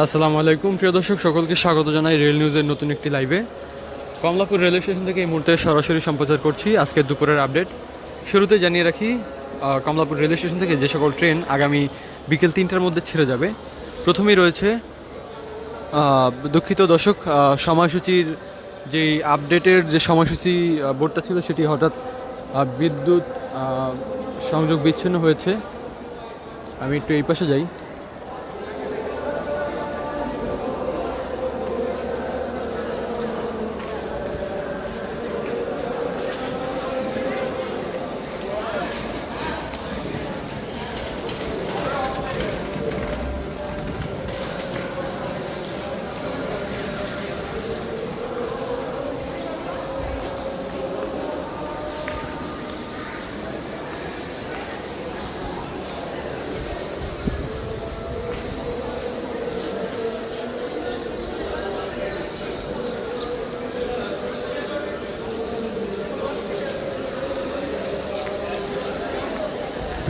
আসসালামু আলাইকুম প্রিয় দর্শক, সকলকে স্বাগত জানাই রেল নিউজের নতুন একটি লাইভে। কমলাপুর রেল স্টেশন থেকে এই মুহূর্তে সরাসরি সম্প্রচার করছি আজকের দুপুরের আপডেট। শুরুতে জানিয়ে রাখি, কমলাপুর রেল স্টেশন থেকে যে সকল ট্রেন আগামী বিকেল 3টার মধ্যে ছেড়ে যাবে। প্রথমেই রয়েছে, দুঃখিত দর্শক, সময়সূচির যেই আপডেটের যে সময়সূচি বোর্ডটা ছিল সেটি হঠাৎ বিদ্যুৎ সংযোগ বিচ্ছিন্ন হয়েছে। আমি একটু এই পাশে যাই।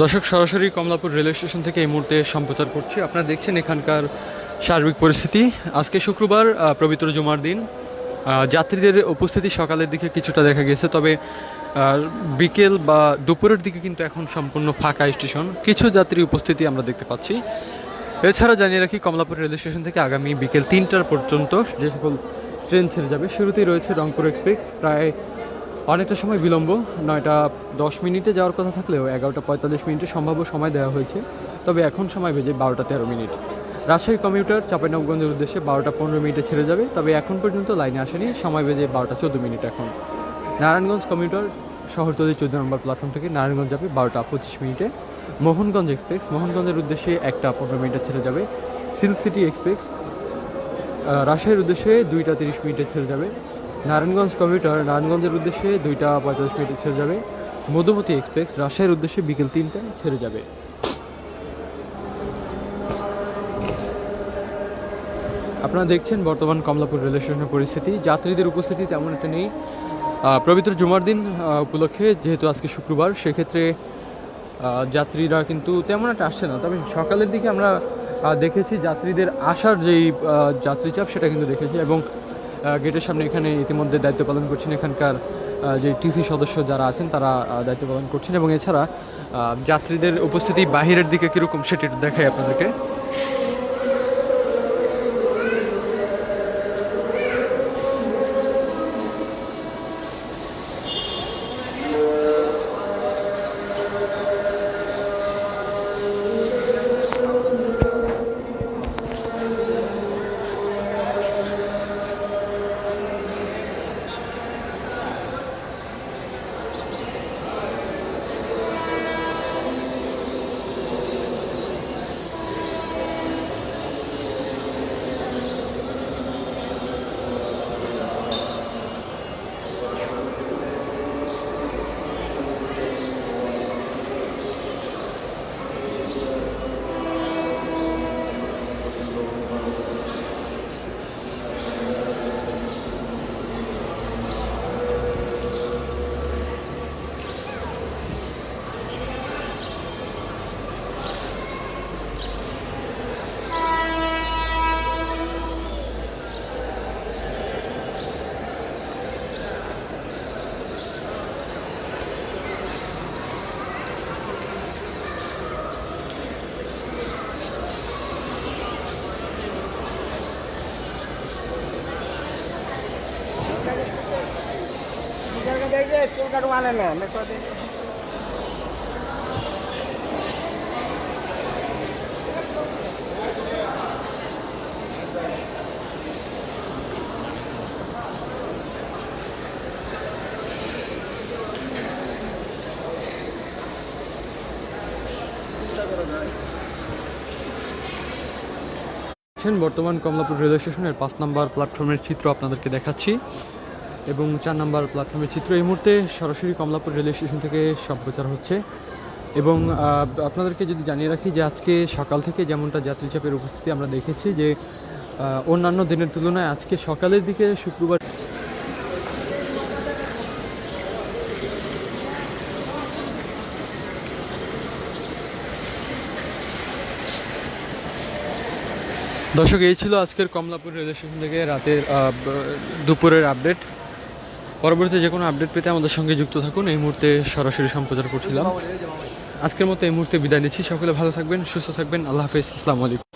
দর্শক, সরাসরি কমলাপুর রেল স্টেশন থেকে এই মুহূর্তে সম্প্রচার করছি। আপনারা দেখছেন এখানকার সার্বিক পরিস্থিতি। আজকে শুক্রবার, পবিত্র জুমার দিন। যাত্রীদের উপস্থিতি সকালের দিকে কিছুটা দেখা গেছে, তবে বিকেল বা দুপুরের দিকে কিন্তু এখন সম্পূর্ণ ফাঁকা স্টেশন। কিছু যাত্রী উপস্থিতি আমরা দেখতে পাচ্ছি। এছাড়া জানিয়ে রাখি, কমলাপুর রেল স্টেশন থেকে আগামী বিকেল 3টা পর্যন্ত যে সকল ট্রেন ছেড়ে যাবে, শুরুতেই রয়েছে রংপুর এক্সপ্রেস। প্রায় অনেকটা সময় বিলম্ব, 9টা 10 মিনিটে যাওয়ার কথা থাকলেও 11টা 45 মিনিটে সম্ভাব্য সময় দেওয়া হয়েছে, তবে এখন সময় বেজে 12টা 13 মিনিট। রাজশাহী কমিউটার চাঁপাইনবাবগঞ্জের উদ্দেশ্যে 12টা 15 মিনিটে ছেড়ে যাবে, তবে এখন পর্যন্ত লাইনে আসেনি, সময় বেজে 12টা 14 মিনিট। এখন নারায়ণগঞ্জ কমিউটার শহরতলি 14 নম্বর প্ল্যাটফর্ম থেকে নারায়ণগঞ্জ যাবে 12টা 25 মিনিটে। মোহনগঞ্জ এক্সপ্রেস মোহনগঞ্জের উদ্দেশ্যে 1টা 15 মিনিটে ছেড়ে যাবে। সিল্ক সিটি এক্সপ্রেস রাজশাহীর উদ্দেশ্যে 2টা 30 মিনিটে ছেড়ে যাবে। নারায়ণগঞ্জ কমিউটার নারায়ণগঞ্জের উদ্দেশ্যে 2টা 45 মিনিটে ছেড়ে যাবে। মধুমতি এক্সপ্রেস রাজশাহীর উদ্দেশ্যে বিকেল 3টায় ছেড়ে যাবে। আপনারা দেখছেন বর্তমান কমলাপুর রেল স্টেশনের পরিস্থিতি। যাত্রীদের উপস্থিতি তেমন একটা নেই। পবিত্র জুমার দিন উপলক্ষে, যেহেতু আজকে শুক্রবার, সেক্ষেত্রে যাত্রীরা কিন্তু তেমন একটা আসছে না। তবে সকালের দিকে আমরা দেখেছি যাত্রীদের আসার যেই যাত্রী চাপ, সেটা কিন্তু দেখেছি। এবং গেটের সামনে এখানে ইতিমধ্যে দায়িত্ব পালন করছেন এখানকার যে টিসি সদস্য যারা আছেন, তারা দায়িত্ব পালন করছেন। এবং এছাড়া যাত্রীদের উপস্থিতি বাহিরের দিকে কীরকম সেটি দেখাই আপনাদেরকে। চুল কাটু আনে না বর্তমান কমলাপুর রেল স্টেশনের 5 নম্বর প্ল্যাটফর্মের চিত্র আপনাদেরকে দেখাচ্ছি, এবং 4 নম্বর প্ল্যাটফর্মের চিত্র এই মুহূর্তে সরাসরি কমলাপুর রেল স্টেশন থেকে সম্প্রচার হচ্ছে। এবং আপনাদেরকে যদি জানিয়ে রাখি যে আজকে সকাল থেকে যেমনটা যাত্রী চাপের উপস্থিতি আমরা দেখেছি, যে অন্যান্য দিনের তুলনায় আজকে সকালের দিকে শুক্রবার দর্শক, এই ছিল আজকের কমলাপুর রেল স্টেশন থেকে রাতের দুপুরের আপডেট। পরবর্তী যে কোনো আপডেট পেতে আমাদের সঙ্গে যুক্ত থাকুন। এই মুহূর্তে সরাসরি সম্প্রচার করছিলাম। আজকের মতো এই মুহূর্তে বিদায় নিচ্ছি। সকলে ভালো থাকবেন, সুস্থ থাকবেন। আল্লাহ হাফেজ, আসসালামু আলাইকুম।